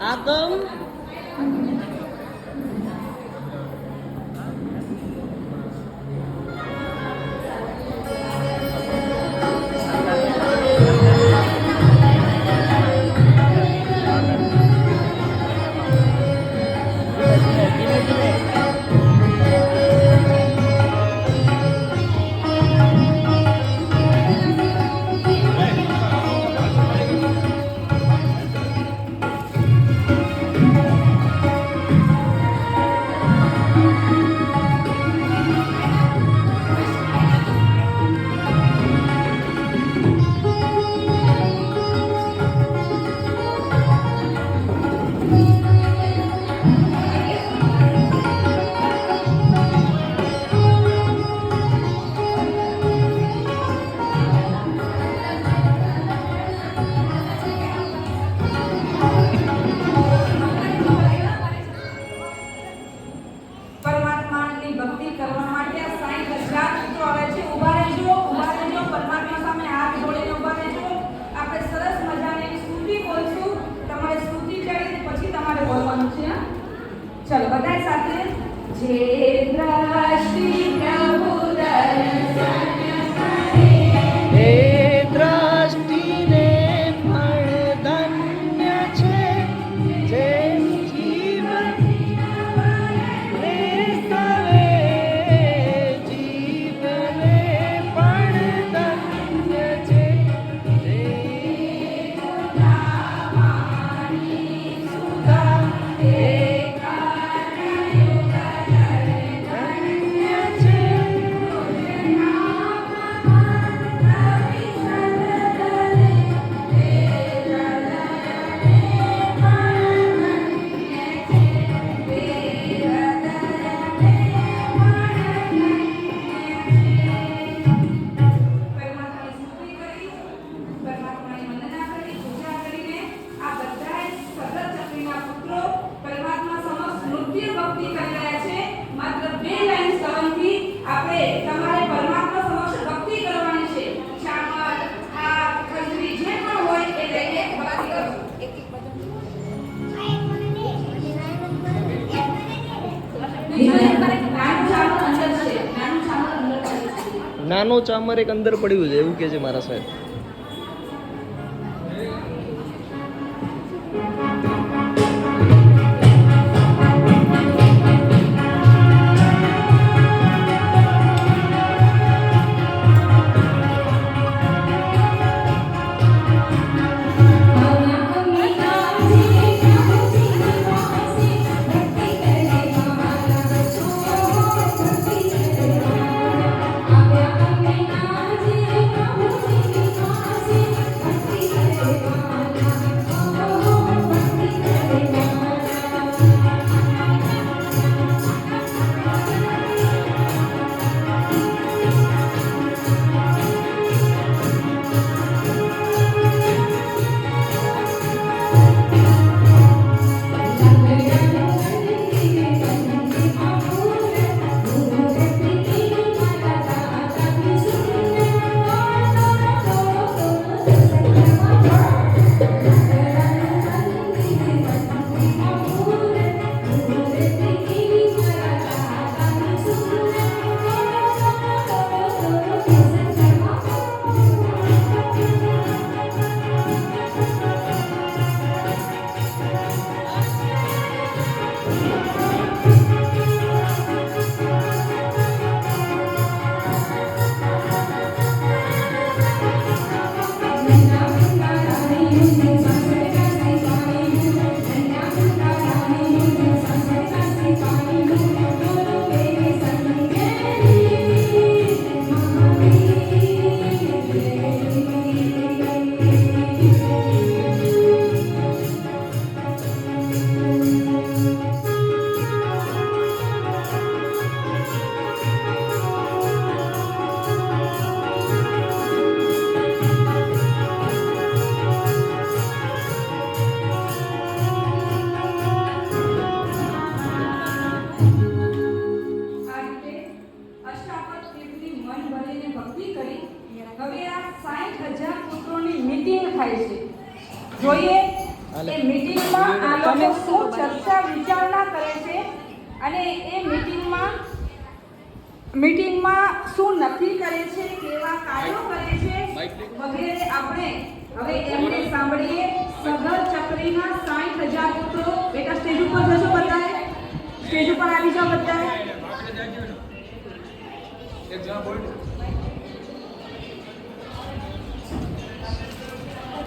આગમ चलो बताए साथ जे दृष्टि प्रभु दर्शन करे हे दृष्टिने फल धन्य छे जे जीवन ने सवे जीवने फल धन्य छे जे नामानी सुधा નાનો ચામર એક અંદર પડ્યું છે એવું કે છે મારા સાહેબ. Thank you. આ લોકો શું ચર્ચા વિચારણા કરે છે અને એ મીટિંગમાં શું નક્કી કરે છે, કેવા કાર્યો કરે છે વગેરે આપણે હવે એમને સાંભળીએ. સગર ચક્રીના 60,000 પુત્રો. બેટા સ્ટેજ ઉપર જશો બધાએ, સ્ટેજ ઉપર આવી જાઓ બધાએ.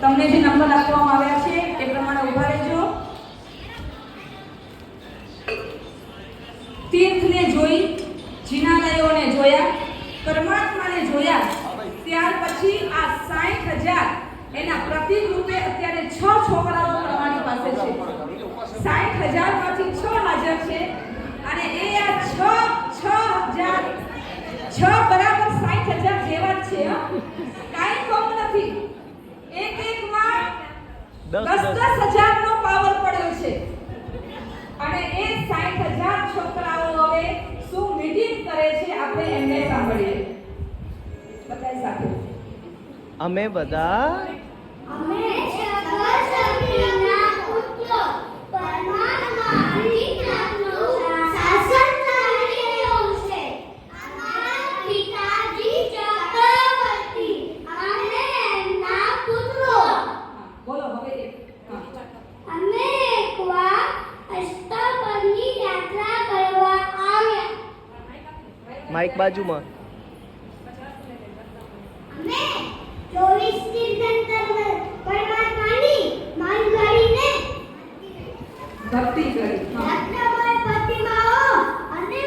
તમને જે નંબર આપવામાં આવ્યા છે એ પ્રમાણે ઉભા રહેજો. તીર્થને જોઈ, જિનાલયોને જોયા, પરમાત્માને જોયા, ત્યાર પછી આ 60,000 એના પ્રતિક રૂપે અત્યારે 6 છોકરાઓ તમારી પાસે છે. 60,000 માંથી 6 હાજર છે અને એ આ 6,000 બરાબર 60,000 જેવા જ છે. કાંઈ કમ નથી. એક માં 10,000 નો પાવર પડ્યો છે અને એ 60,000 છોકરાઓ હવે શું મીટિંગ કરે છે આપણે એમને સાંભળીએ. બધા સાથે. અમે બધા અમે સગર ચક્રીના પુત્રો પરમાત્માની નામનું શાસન કરી રહ્યો છે. અમારા પિતાજી ચક્રવર્તી અને એમના પુત્રો. બોલો હવે અમે એકવાર અષ્ટપદની યાત્રા કરવા આવ્યા. માઈક બાજુમાં. અમે 24 તીર્થંકર પરમાત્માની માન કરીને ભક્તિ કરી. રત્નમય પ્રતિમાઓ અને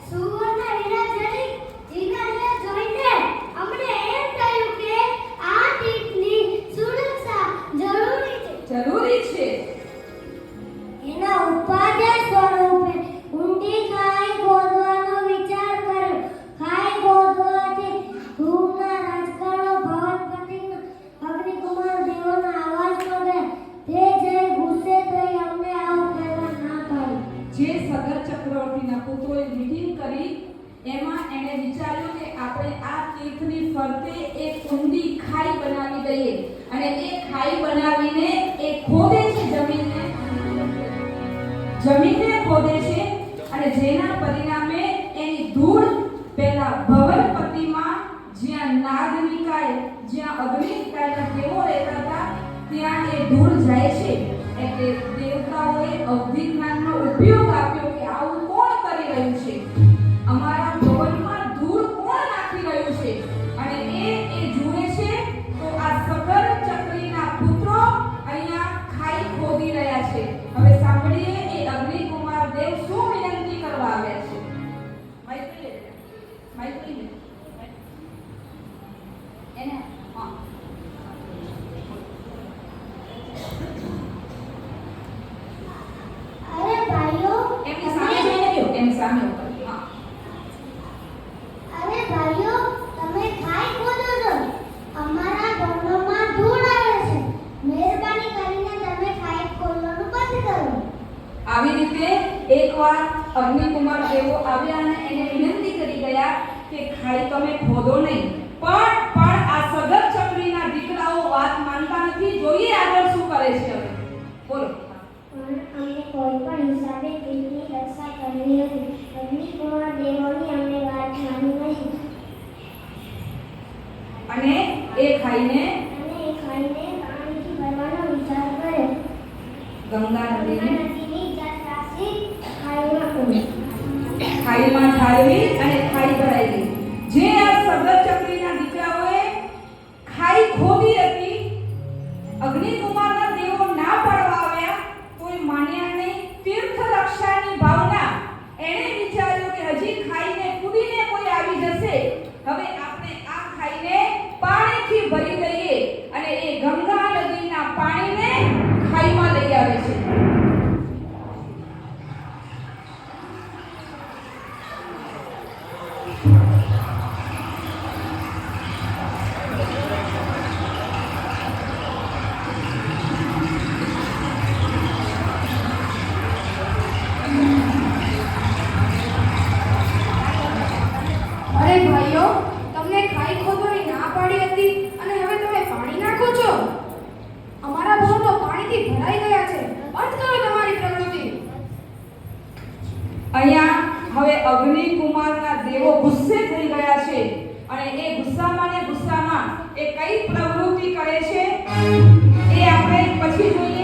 સુવર્ણ હીરાજડિત જિનાલય જોઈને અમને એમ થયું કે આ તીર્થની સુરક્ષા જરૂરી છે. એના ઉપાદેય સ્વરૂપે ઊંડી ખાઈ ખોદવાનો વિચાર કર્યો. ખાઈ ખોદવાથી ધૂળના રાજકારણો ભવનપતિના અગ્નિકુમાર દેવોના આવાજ મળે. તે જઈ ગુસ્સે થઈ અમને આવું કરવા ના પાડી. જે સગર ચક્રવર્તીના પુત્રોએ મીટિંગ કરી એમાં એણે વિચાર્યું કે આપણે આ તીર્થની ફરતે એક ઊંડી ખાઈ બનાવી દઈએ અને એ ખાઈ બનાવીને એ ખોદે છે જમીનને ખોદે છે અને જેના પરિણામે એની ધૂળ પહેલા ભવનપતિમાં જ્યાં નાગનિકાય, જ્યાં અગ્નિકાયના દેવો રહેતા હતા ત્યાં એ ધૂળ જાય છે. એટલે દેવતાઓએ અવધિજ્ઞાનનો ઉપયોગ આપ્યો કે આવું કોણ કરી રહ્યું છે, અમારા ભવનમાં ધૂળ કોણ નાખી રહ્યું છે. અને એ જુએ છે તો આ સગર ચક્રીના પુત્રો અહીંયા ખાઈ ખોદી રહ્યા છે. હવે સાંભળીએ એ અગ્નિકુમાર દેવ શું વિનંતી કરવા આવ્યા છે. માઈક લે એને હા. અરે ભાઈઓ, એમની સામે જોઈને કહો, એમની સામે ઉપર. હા. અરે ભાઈઓ, તમે ખાઈ ખોદો છો. અમારા ગોળમાં ધૂળ આવે છે. મહેરબાની કરીને તમે ખાઈ ખોદવાનું બંધ કરો. આવી રીતે એકવાર અગ્નિકુમાર દેવો આવ્યા અને એને વિનંતી કરી ગયા કે ખાઈ તમે ખોદો નહીં. પણ આ સગર ચક્રીના દીકરાઓ વાત માનતા નથી. જોઈએ આગળ શું કરે છે. હવે બોલો. પણ અમને કોઈ પણ હિસાબે તીર્થની રક્ષા કરવી હતી. અગ્નિકુમાર દેવોની અમને વાત માની નહીં અને એ ખાઈને પાણીથી ભરવાનો વિચાર કર્યો. ગંગા નદીને નદીની જળરાશિ ખાઈમાં ઉડી. ખાઈમાં ઠાલવી અને ખાઈ ભરાઈ ગઈ. જે આ સગર ચક્રીના દીકરાઓએ ખાઈ ખોદી હતી, અગ્નિકુમારના દેવો ના પાડવા આવ્યા તોય માન્યા નહીં. તીર્થ રક્ષાની ભાવના એણે વિચાર્યું કે હજી ખાઈને કૂદીને કોઈ આવી જશે. હવે આપણે આ ખાઈને પાણીથી ભરી દઈએ અને એ ગંગા નદીના પાણીને ખાઈમાં લઈ આવે છે. અગ્નિ કુમારના દેવો ગુસ્સે થઈ ગયા છે અને એ ગુસ્સામાં એ કઈ પ્રવૃત્તિ કરે છે એ આપણે પછી જોઈએ.